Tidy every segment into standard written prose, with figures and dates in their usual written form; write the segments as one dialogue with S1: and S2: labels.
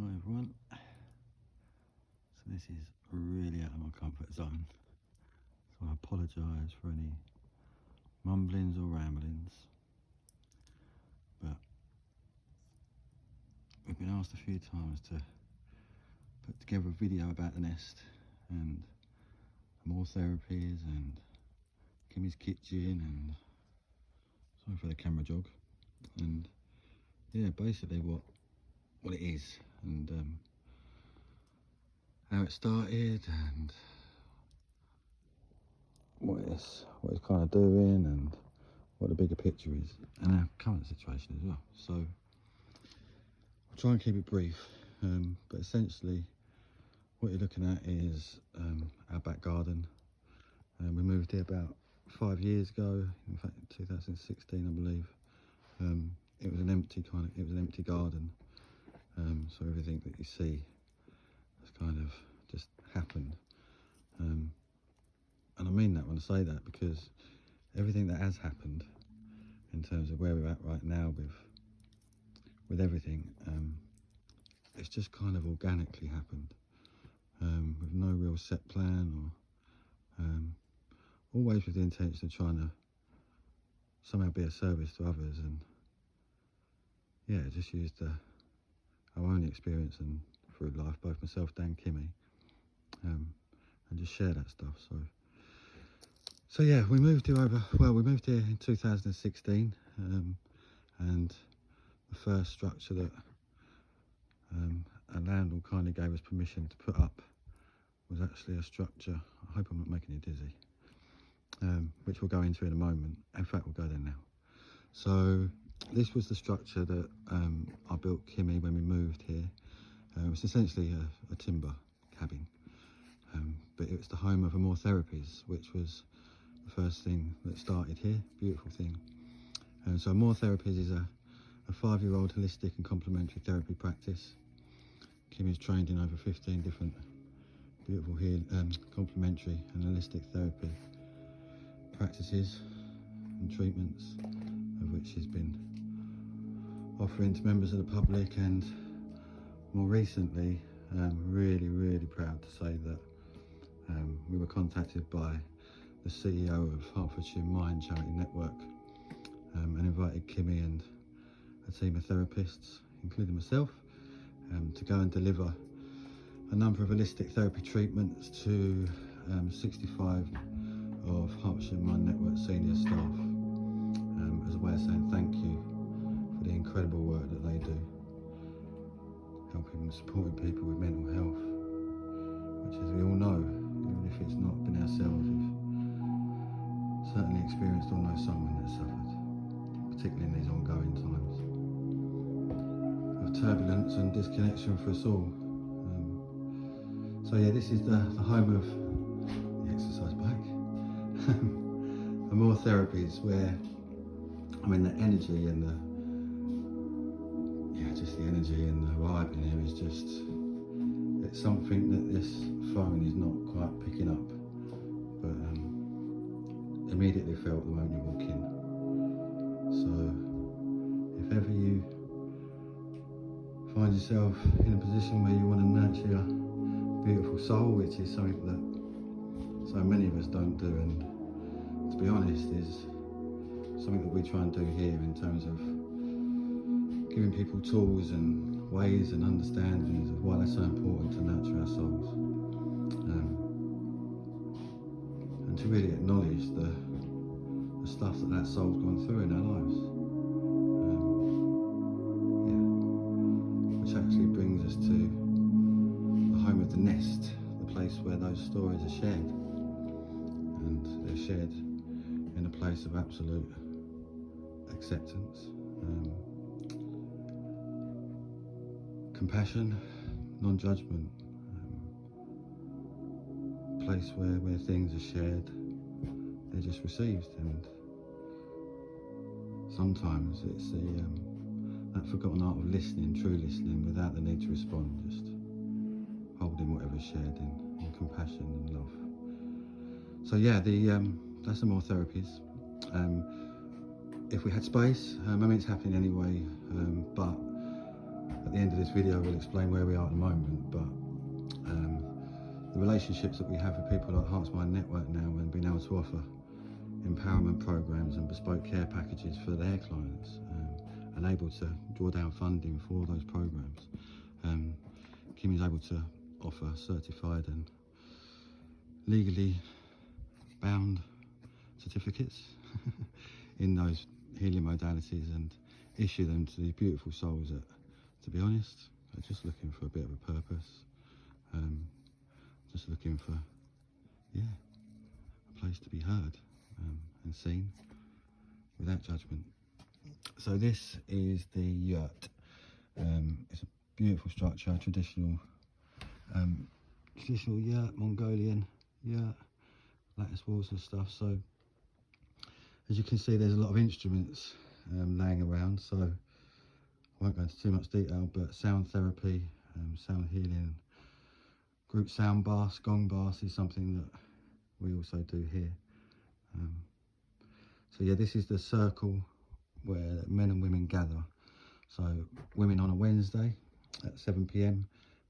S1: Hi everyone, so this is really out of my comfort zone, so I apologise for any mumblings or ramblings, but we've been asked a few times to put together a video about the nest and more therapies and Kimmy's kitchen, and sorry for the camera jog, and yeah, basically what it is, and how it started, and what it's kind of doing, and what the bigger picture is, and our current situation as well. So I'll try and keep it brief, but essentially what you're looking at is our back garden. We moved here about 5 years ago, in fact 2016 I believe. It was an empty garden, so everything that you see has kind of just happened, and I mean that when I say that, because everything that has happened in terms of where we're at right now with everything, it's just kind of organically happened, with no real set plan, or always with the intention of trying to somehow be a service to others, and yeah, just used our own experience and through life, both myself and Kimmy, and just share that stuff. So yeah, we moved here in 2016, and the first structure that a landlord kindly gave us permission to put up was actually a structure, I hope I'm not making you dizzy, which we'll go into in a moment. In fact, we'll go there now. So this was the structure that I built Kimmy when we moved here. It's essentially a timber cabin, but it was the home of Amore Therapies, which was the first thing that started here. Beautiful thing. So Amore Therapies is a 5-year-old holistic and complementary therapy practice. Kimmy's trained in over 15 different beautiful complementary and holistic therapy practices and treatments, of which she's been offering to members of the public, and more recently, really proud to say that we were contacted by the CEO of Hertfordshire Mind Charity Network, and invited Kimmy and a team of therapists, including myself, to go and deliver a number of holistic therapy treatments to 65 of Hertfordshire Mind Network senior staff, as a way of saying thank you for the incredible work that they do, helping and supporting people with mental health, which, as we all know, even if it's not been ourselves, we've certainly experienced or know someone that's suffered, particularly in these ongoing times of turbulence and disconnection for us all. So yeah, this is the home of the exercise bike. Amore Therapies, where, I mean, the energy and just the energy and the vibe in here is just, it's something that this phone is not quite picking up, but immediately felt the moment you walk in. So if ever you find yourself in a position where you want to nurture your beautiful soul, which is something that so many of us don't do, and to be honest is something that we try and do here, in terms of giving people tools and ways and understandings of why they're so important to nurture our souls, and to really acknowledge the stuff that soul's gone through in our lives, which actually brings us to the home of the nest, the place where those stories are shared, and they're shared in a place of absolute acceptance, compassion, non-judgment, place where things are shared, they're just received, and sometimes it's that forgotten art of listening, true listening, without the need to respond, just holding whatever's shared in compassion and love. So yeah, that's Amore Therapies. If we had space, I mean, it's happening anyway, but at the end of this video we'll explain where we are at the moment, but the relationships that we have with people like Hearts Mind Network now, and being able to offer empowerment programs and bespoke care packages for their clients, and able to draw down funding for those programs. Kim is able to offer certified and legally bound certificates in those healing modalities and issue them to these beautiful souls that, to be honest, are just looking for a bit of a purpose, just looking for, yeah, a place to be heard and seen without judgment. So this is the yurt. It's a beautiful structure, traditional yurt, Mongolian yurt, lattice walls and stuff. So as you can see, there's a lot of instruments laying around, so I won't go into too much detail, but sound therapy, sound healing, group sound baths, gong baths is something that we also do here. So yeah, this is the circle where men and women gather. So women on a Wednesday at 7 p.m,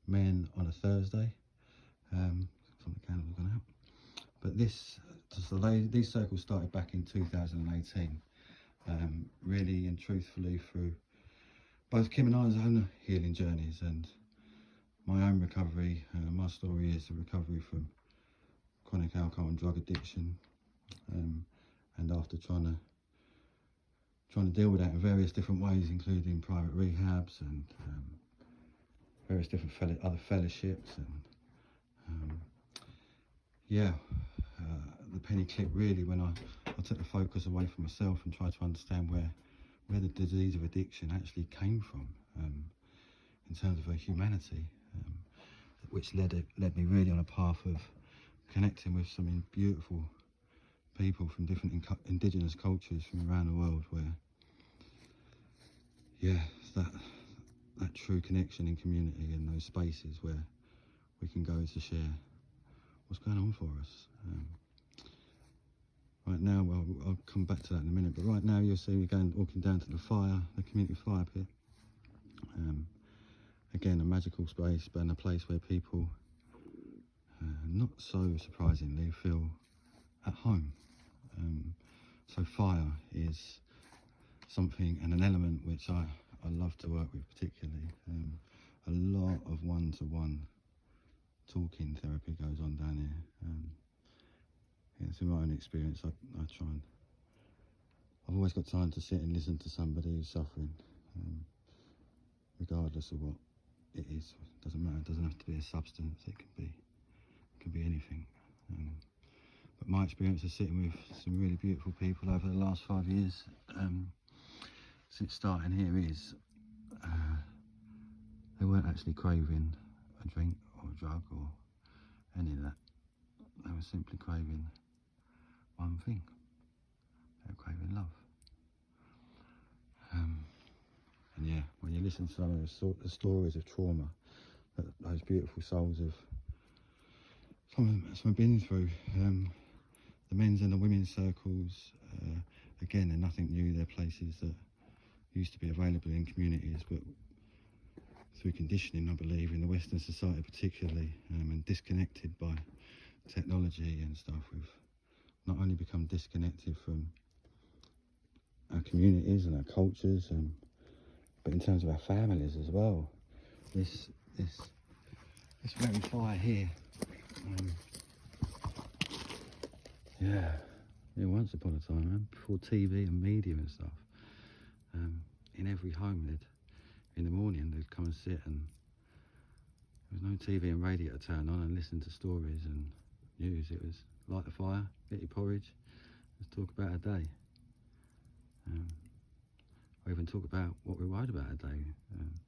S1: men on a Thursday. Some of the candles have gone out. But these circles started back in 2018, really and truthfully through both Kim and I's own healing journeys and my own recovery. My story is a recovery from chronic alcohol and drug addiction, and after trying to deal with that in various different ways, including private rehabs and various different other fellowships, and the penny clicked really when I took the focus away from myself and tried to understand where the disease of addiction actually came from, in terms of her humanity, which led me really on a path of connecting with some beautiful people from different indigenous cultures from around the world, where it's that true connection in community, in those spaces where we can go to share what's going on for us. Right now, well, I'll come back to that in a minute, but right now you'll see me walking down to the community fire pit. Again, a magical space, but in a place where people, not so surprisingly, feel at home. So fire is something and an element which I love to work with particularly. A lot of one-to-one talking therapy goes on down here. It's in my own experience. I try and, I've always got time to sit and listen to somebody who's suffering, regardless of what it is. It doesn't matter. It doesn't have to be a substance. It can be anything. But my experience of sitting with some really beautiful people over the last 5 years, since starting here, is they weren't actually craving a drink or a drug or any of that. They were simply craving one thing. They were craving love. And yeah, when you listen to some of the stories of trauma that those beautiful souls have been through, the men's and the women's circles, again, they're nothing new. They're places that used to be available in communities, but through conditioning, I believe, in the Western society particularly, and disconnected by technology and stuff, we've not only become disconnected from our communities and our cultures, but in terms of our families as well. This very fire here, once upon a time, before TV and media and stuff, in every home, in the morning they'd come and sit, and there was no TV and radio to turn on and listen to stories and news. It was light the fire, get your porridge, let's talk about our day, or even talk about what we're worried about our day, and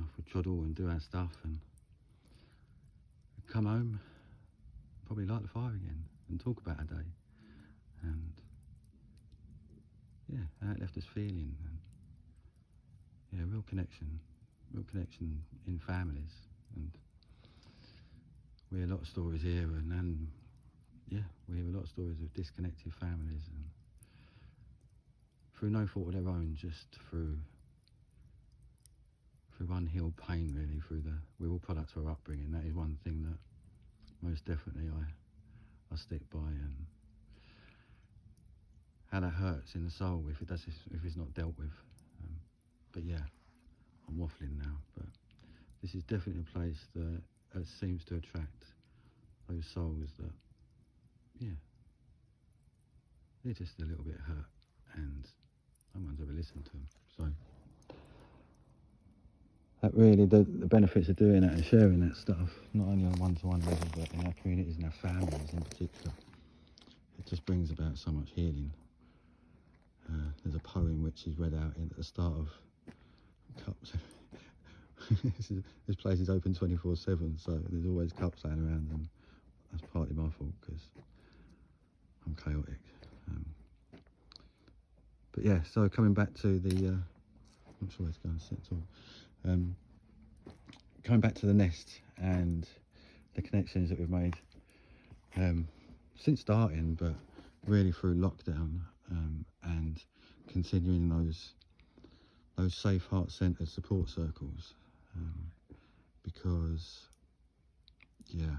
S1: off we'd toddle and do our stuff, and we'd come home, probably light the fire again and talk about our day. And how it left us feeling, and real connection in families. And we hear a lot of stories here, and we hear a lot of stories of disconnected families, and through no fault of their own, just through through unhealed pain, really, through we're all products of our upbringing. That is one thing that most definitely I stick by, and how that hurts in the soul if it's not dealt with. But yeah, I'm waffling now, but this is definitely a place that seems to attract those souls that, yeah, they're just a little bit hurt and no one's ever listened to them. So that really, the benefits of doing that and sharing that stuff, not only on a one-to-one level, but in our communities and our families in particular, it just brings about so much healing. There's a poem which is read out at the start of cups. This place is open 24/7, so there's always cups laying around, and that's partly my fault because I'm chaotic. But yeah, so coming back to the, I'm not sure where to go and sit at all. Coming back to the nest and the connections that we've made since starting, but really through lockdown, and continuing those safe, heart-centered support circles, because yeah,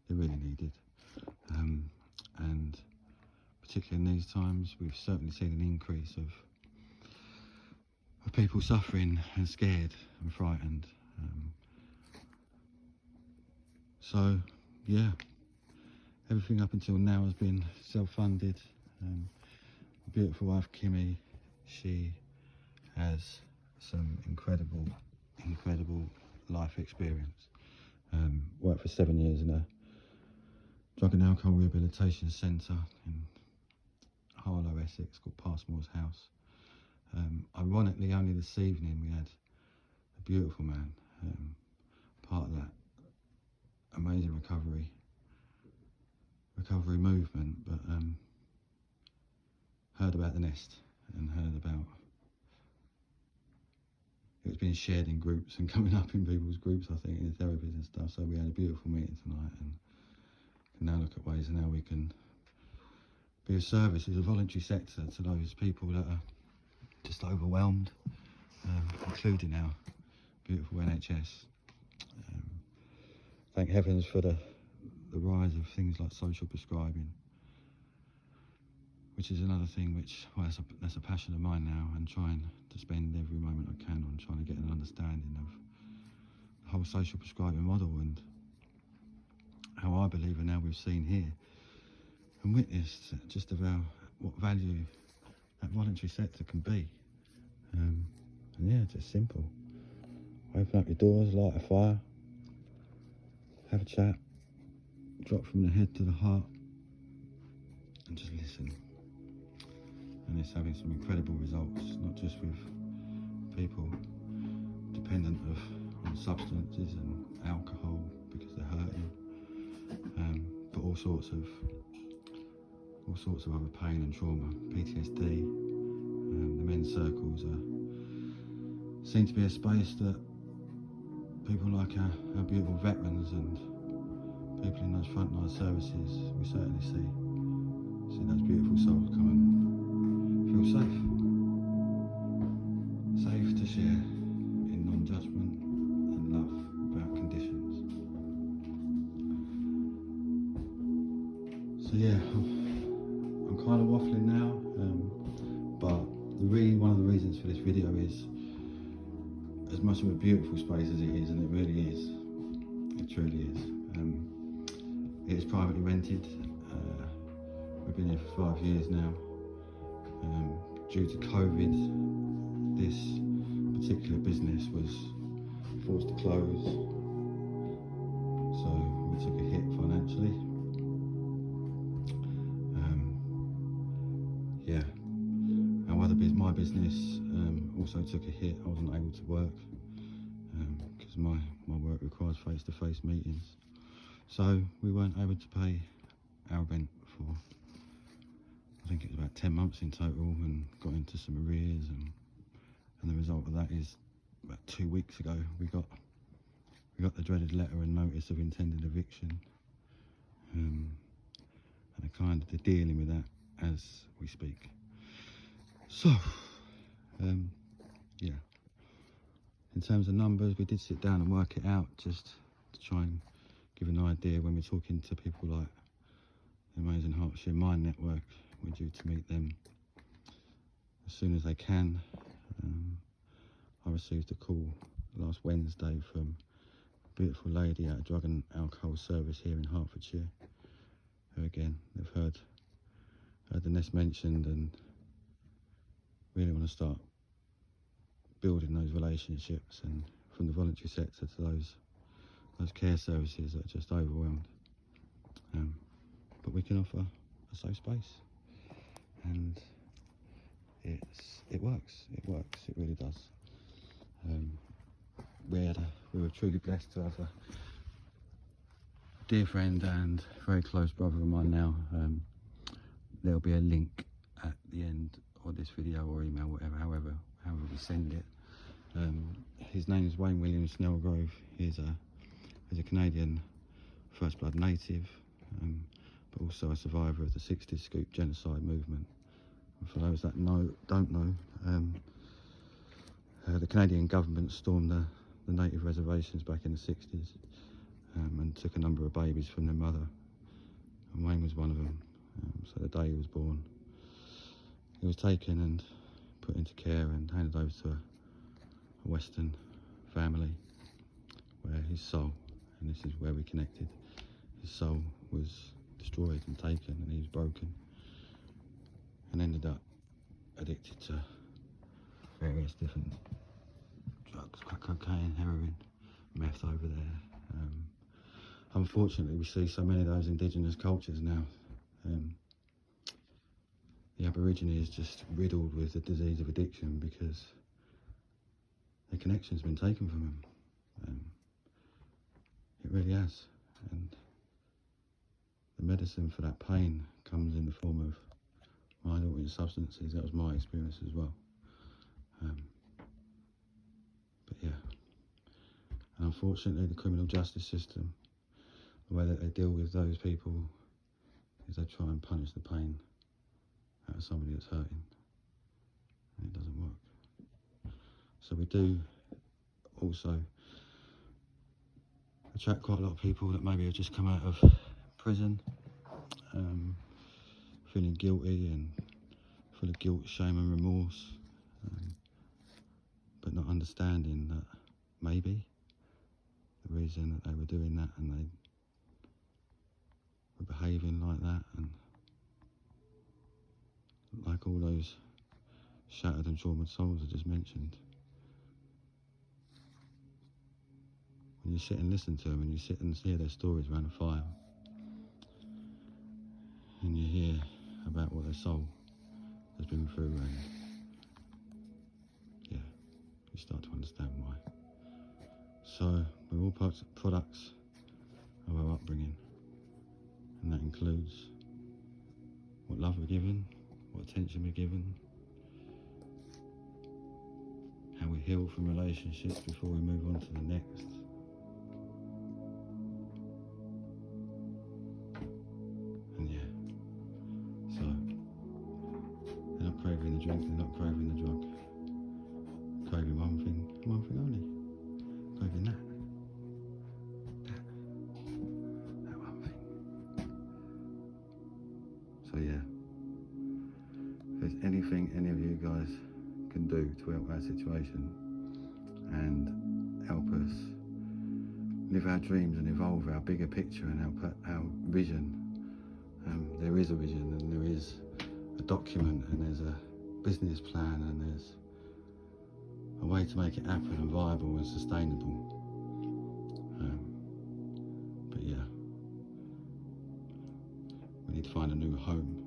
S1: they're really needed, and particularly in these times, we've certainly seen an increase of people suffering and scared and frightened. So yeah, everything up until now has been self-funded. Beautiful wife Kimmy, she has some incredible life experience. Worked for 7 years in a drug and alcohol rehabilitation centre in Harlow, Essex, called Passmore's House. Ironically, only this evening we had a beautiful man, part of that amazing recovery movement, but heard about the nest and heard about it was being shared in groups and coming up in people's groups, I think, in therapies and stuff. So we had a beautiful meeting tonight, and can now look at ways and how we can be of service as a voluntary sector to those people that are just overwhelmed, including our beautiful NHS. Thank heavens for the rise of things like social prescribing, which is another thing which, well, that's a passion of mine now, and trying to spend every moment I can on trying to get an understanding of the whole social prescribing model and how I believe, and now we've seen here and witnessed just about what value that voluntary sector can be. And yeah, just simple. Open up your doors, light a fire, have a chat, drop from the head to the heart, and just listen. And it's having some incredible results, not just with people dependent on substances and alcohol because they're hurting, but all sorts of other pain and trauma, PTSD. The men's circles seem to be a space that people like our beautiful veterans and people in those frontline services, we certainly see those beautiful souls come and feel safe to share in non-judgment and love without conditions. So yeah, I'm kind of waffling now, but one of the reasons for this video is, as much of a beautiful space as it is, and it really is, it truly is, it is privately rented. We've been here for 5 years now. Due to COVID, this particular business was forced to close, so we took a hit financially. Yeah, my business also took a hit. I wasn't able to work because my work requires face-to-face meetings, so we weren't able to pay our rent for, I think it was about 10 months in total, and got into some arrears, and the result of that is about 2 weeks ago we got the dreaded letter and notice of intended eviction, and they're dealing with that as we speak. So Yeah. In terms of numbers, we did sit down and work it out just to try and give an idea when we're talking to people like the Amazing Hertfordshire Mind Network. We're due to meet them as soon as they can. I received a call last Wednesday from a beautiful lady at a drug and alcohol service here in Hertfordshire, who again, they've heard the nest mentioned and really want to start building those relationships, and from the voluntary sector to those care services that are just overwhelmed. But we can offer a safe space, and it works, it really does. We were truly blessed to have a dear friend and very close brother of mine now. There'll be a link at the end of this video or email, whatever, however we send it. His name is Wayne William Snellgrove. He's a Canadian First Blood native, but also a survivor of the 60s Scoop genocide movement. And for those that don't know, the Canadian government stormed the native reservations back in the 60s and took a number of babies from their mother, and Wayne was one of them. So the day he was born, he was taken and put into care and handed over to a Western family, where his soul, and this is where we connected, his soul was destroyed and taken, and he was broken and ended up addicted to various different drugs, crack cocaine, heroin, meth over there. Unfortunately, we see so many of those indigenous cultures now. The Aborigine is just riddled with the disease of addiction because the connection's been taken from them. It really has. And the medicine for that pain comes in the form of mind-altering substances. That was my experience as well. But yeah, and unfortunately the criminal justice system, the way that they deal with those people is they try and punish the pain out of somebody that's hurting, and it doesn't work. So we do also attract quite a lot of people that maybe have just come out of prison, feeling guilty and full of guilt, shame and remorse, but not understanding that maybe the reason that they were doing that and they were behaving like that, and like all those shattered and traumatized souls I just mentioned, when you sit and listen to them and you sit and hear their stories around a fire, and you hear about what their soul has been through, and yeah, you start to understand why. So we're all products of our upbringing, and that includes what love we're given, what attention we're given, how we heal from relationships before we move on to the next. And yeah, so they're not craving the drink, they're not craving the drug, craving one thing only, craving that one thing. So yeah, if there's anything any of you guys can do to help our situation and help us live our dreams and evolve our bigger picture and our vision, there is a vision, and there is a document, and there's a business plan, and there's a way to make it happen and viable and sustainable. But yeah, we need to find a new home